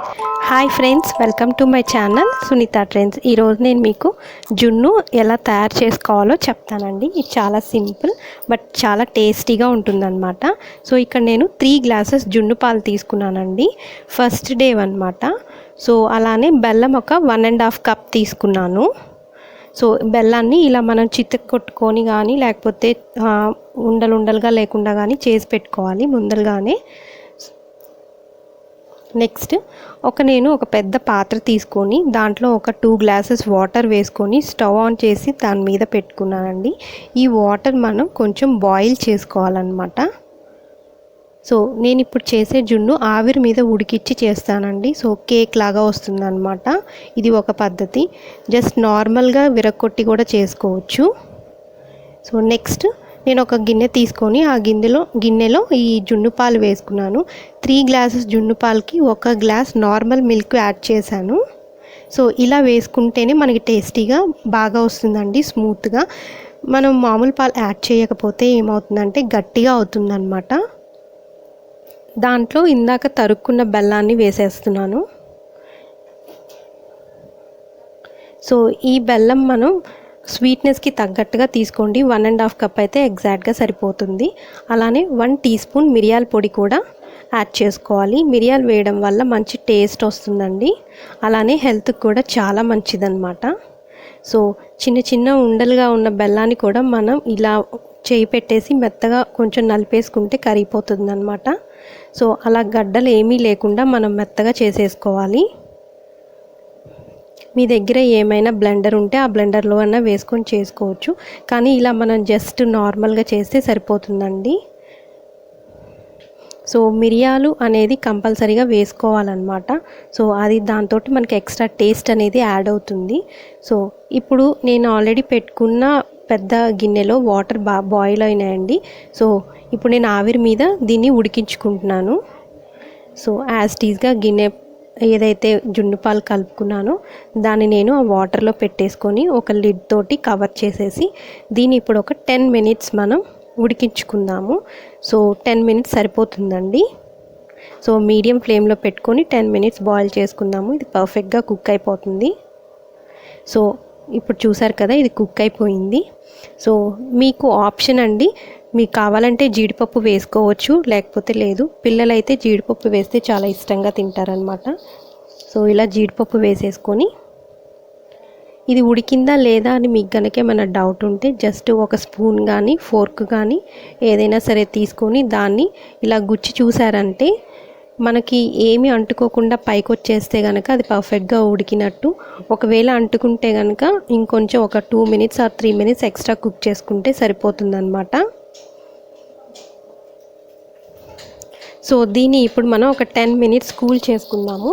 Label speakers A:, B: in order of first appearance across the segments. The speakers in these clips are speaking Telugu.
A: Hi friends, welcome to my channel Sunitha trends. ఈరోజు నేను మీకు జున్ను ఎలా తయారు చేసుకోవాలో చెప్తానండి. ఇది చాలా సింపుల్ బట్ చాలా టేస్టీగా ఉంటుందన్నమాట. సో ఇక్కడ నేను 3 గ్లాసెస్ జున్ను పాలు తీసుకున్నానండి. ఫస్ట్ డే అనమాట. సో అలానే బెల్లం ఒక 1.5 కప్ తీసుకున్నాను. సో బెల్లాన్ని ఇలా మనం కొట్టుకొని కానీ లేకపోతే ఉండలుగా లేకుండా కానీ చేసి పెట్టుకోవాలి ముందరగానే. నెక్స్ట్ నేను ఒక పెద్ద పాత్ర తీసుకొని దాంట్లో ఒక 2 గ్లాసెస్ వాటర్ వేసుకొని స్టవ్ ఆన్ చేసి దాని మీద పెట్టుకున్నానండి. ఈ వాటర్ మనం కొంచెం బాయిల్ చేసుకోవాలన్నమాట. సో నేను ఇప్పుడు చేసే జున్ను ఆవిరి మీద ఉడికిచ్చి చేస్తానండి. సో కేక్ లాగా వస్తుందన్నమాట. ఇది ఒక పద్ధతి. జస్ట్ నార్మల్గా విరగొట్టి కూడా చేసుకోవచ్చు. సో నెక్స్ట్ నేను ఒక గిన్నె తీసుకొని ఆ గిన్నెలో ఈ జున్ను పాలు వేసుకున్నాను. 3 గ్లాసెస్ జున్ను పాలకి 1 గ్లాస్ నార్మల్ మిల్క్ యాడ్ చేశాను. సో ఇలా వేసుకుంటేనే మనకి టేస్టీగా బాగా వస్తుందండి, స్మూత్గా. మనం మామూలు పాలు యాడ్ చేయకపోతే ఏమవుతుందంటే గట్టిగా అవుతుందన్నమాట. దాంట్లో ఇందాక తరుక్కున్న బెల్లాన్ని వేసేస్తున్నాను. సో ఈ బెల్లం మనం స్వీట్నెస్కి తగ్గట్టుగా తీసుకోండి. 1.5 కప్ అయితే ఎగ్జాక్ట్గా సరిపోతుంది. అలానే 1 టీ స్పూన్ మిరియాల పొడి కూడా యాడ్ చేసుకోవాలి. మిరియాలు వేయడం వల్ల మంచి టేస్ట్ వస్తుందండి. అలానే హెల్త్కి కూడా చాలా మంచిదన్నమాట. సో చిన్న ఉండలుగా ఉన్న బెల్లాన్ని కూడా మనం ఇలా చేయి పెట్టేసి మెత్తగా కొంచెం నలిపేసుకుంటే కరిగిపోతుంది అన్నమాట. సో అలా గడ్డలు ఏమీ లేకుండా మనం మెత్తగా చేసేసుకోవాలి. మీ దగ్గర ఏమైనా బ్లెండర్ ఉంటే ఆ బ్లెండర్లో అయినా వేసుకొని చేసుకోవచ్చు, కానీ ఇలా మనం జస్ట్ నార్మల్గా చేస్తే సరిపోతుందండి. సో మిరియాలు అనేది కంపల్సరీగా వేసుకోవాలన్నమాట. సో అది దాంతో మనకి ఎక్స్ట్రా టేస్ట్ అనేది యాడ్ అవుతుంది. సో ఇప్పుడు నేను ఆల్రెడీ పెట్టుకున్న పెద్ద గిన్నెలో వాటర్ బాయిల్ అయినాయండి. సో ఇప్పుడు నేను ఆవిరి మీద దీన్ని ఉడికించుకుంటున్నాను. సో యాజ్ టీజ్గా గిన్నె ఏదైతే జున్ను పాలు కలుపుకున్నానో దాన్ని నేను ఆ వాటర్లో పెట్టేసుకొని ఒక లిడ్ తోటి కవర్ చేసేసి దీన్ని ఇప్పుడు ఒక 10 మినిట్స్ మనం ఉడికించుకుందాము. సో 10 మినిట్స్ సరిపోతుందండి. సో మీడియం ఫ్లేమ్లో పెట్టుకొని 10 మినిట్స్ బాయిల్ చేసుకుందాము. ఇది పర్ఫెక్ట్గా కుక్ అయిపోతుంది. సో ఇప్పుడు చూసారు కదా, ఇది కుక్ అయిపోయింది. సో మీకు ఆప్షన్ అండి, మీకు కావాలంటే జీడిపప్పు వేసుకోవచ్చు, లేకపోతే లేదు. పిల్లలైతే జీడిపప్పు వేస్తే చాలా ఇష్టంగా తింటారనమాట. సో ఇలా జీడిపప్పు వేసేసుకొని ఇది ఉడికిందా లేదా అని మీకు కనుక ఏమైనా డౌట్ ఉంటే జస్ట్ ఒక స్పూన్ కానీ ఫోర్క్ కానీ ఏదైనా సరే తీసుకొని దాన్ని ఇలా గుచ్చి చూసారంటే మనకి ఏమీ అంటుకోకుండా పైకి వచ్చేస్తే కనుక అది పర్ఫెక్ట్గా ఉడికినట్టు. ఒకవేళ అంటుకుంటే కనుక ఇంకొంచెం ఒక 2 minutes or 3 minutes extra cook చేసుకుంటే సరిపోతుందన్నమాట. సో దీన్ని ఇప్పుడు మనం ఒక 10 మినిట్స్ కూల్ చేసుకుందాము.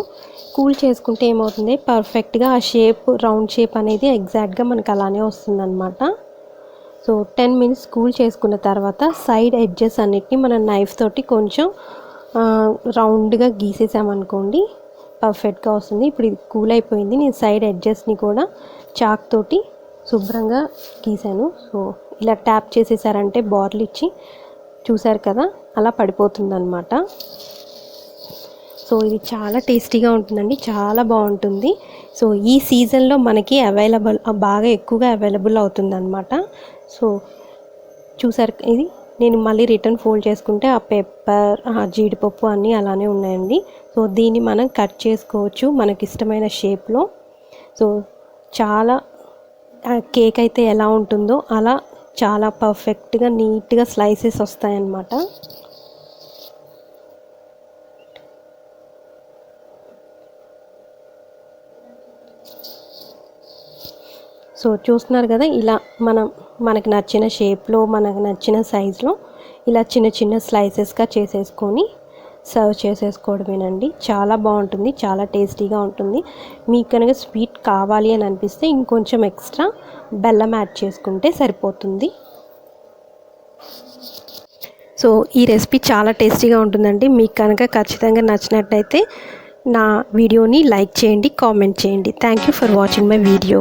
A: కూల్ చేసుకుంటే ఏమవుతుంది, పర్ఫెక్ట్గా ఆ షేప్, రౌండ్ షేప్ అనేది ఎగ్జాక్ట్గా మనకు అలానే వస్తుందన్నమాట. సో 10 మినిట్స్ కూల్ చేసుకున్న తర్వాత సైడ్ ఎడ్జెస్ అన్నిటిని మనం నైఫ్ తోటి కొంచెం రౌండ్గా గీసేసామనుకోండి పర్ఫెక్ట్గా వస్తుంది. ఇప్పుడు ఇది కూల్ అయిపోయింది. నేను సైడ్ ఎడ్జెస్ని కూడా చాక్ తోటి శుభ్రంగా గీసాను. సో ఇలా ట్యాప్ చేసేసారంటే బార్లు ఇచ్చి చూసారు కదా, అలా పడిపోతుందన్నమాట. సో ఇది చాలా టేస్టీగా ఉంటుందండి, చాలా బాగుంటుంది. సో ఈ సీజన్లో మనకి బాగా ఎక్కువగా అవైలబుల్ అవుతుందన్నమాట. సో చూసారు, ఇది నేను మళ్ళీ రిటర్న్ ఫోల్డ్ చేసుకుంటే ఆ పెప్పర్, జీడిపప్పు అన్నీ అలానే ఉన్నాయండి. సో దీన్ని మనం కట్ చేసుకోవచ్చు మనకి ఇష్టమైన షేప్లో. సో చాలా కేక్ అయితే ఎలా ఉంటుందో అలా చాలా పర్ఫెక్ట్గా నీట్గా స్లైసెస్ వస్తాయన్నమాట. సో చూస్తున్నారు కదా, ఇలా మనకు నచ్చిన షేప్లో, మనకు నచ్చిన సైజులో ఇలా చిన్న స్లైసెస్గా చేసేసుకొని సర్వ్ చేసేసుకోవడమేనండి. చాలా బాగుంటుంది, చాలా టేస్టీగా ఉంటుంది. మీకు కనుక స్వీట్ కావాలి అని అనిపిస్తే ఇంకొంచెం ఎక్స్ట్రా బెల్లం యాడ్ చేసుకుంటే సరిపోతుంది. సో ఈ రెసిపీ చాలా టేస్టీగా ఉంటుందండి. మీకు కనుక ఖచ్చితంగా నచ్చినట్టయితే నా వీడియోని లైక్ చేయండి, కామెంట్ చేయండి. Thank you for watching my video.